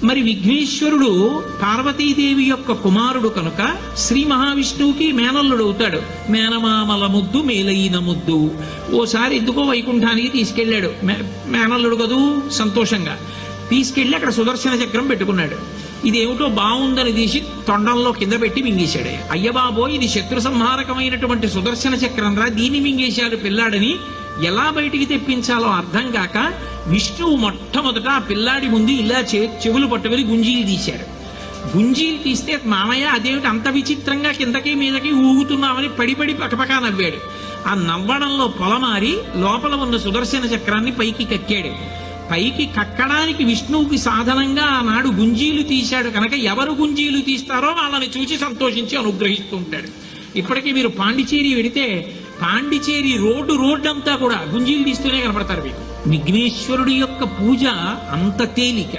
మరి విఘ్నేశ్వరుడు పార్వతీదేవి యొక్క కుమారుడు కనుక శ్రీ మహావిష్ణువుకి మేనల్లుడు అవుతాడు. మేనమామల ముద్దు మేలైన ముద్దు. ఓసారి ఎందుకో వైకుంఠానికి తీసుకెళ్లాడు. మేనల్లుడు కదూ, సంతోషంగా తీసుకెళ్లి అక్కడ సుదర్శన చక్రం పెట్టుకున్నాడు. ఇదేమిటో బాగుందని తీసి తొండంలో కింద పెట్టి మింగేశాడు. అయ్యబాబో, ఇది శత్రు సంహారకమైనటువంటి సుదర్శన చక్రం రా, దీన్ని మింగేశాడు పిల్లాడని ఎలా బయటికి తెప్పించాలో అర్థం కాక విష్ణువు మొట్టమొదట ఆ పిల్లాడి ముందు ఇలా చెవులు పట్టుకుని గుంజీలు తీశాడు. గుంజీలు తీస్తే మామయ్య అదేమిటి అంత విచిత్రంగా కిందకి మీదకి ఊగుతున్నామని పడి పకపకా నవ్వాడు. ఆ నవ్వడంలో పొలమారి లోపల ఉన్న సుదర్శన చక్రాన్ని పైకి కక్కాడు. పైకి కక్కడానికి విష్ణువుకి సాధనంగా ఆనాడు గుంజీలు తీశాడు కనుక ఎవరు గుంజీలు తీస్తారో వాళ్ళని చూసి సంతోషించి అనుగ్రహిస్తూ ఉంటాడు. ఇప్పటికీ మీరు పాండిచేరి వెడితే పాండిచేరి రోడ్డు అంతా కూడా గుంజీలు తీస్తూనే కనపడతారు మీకు. విఘ్నేశ్వరుడి యొక్క పూజ అంత తేలిక.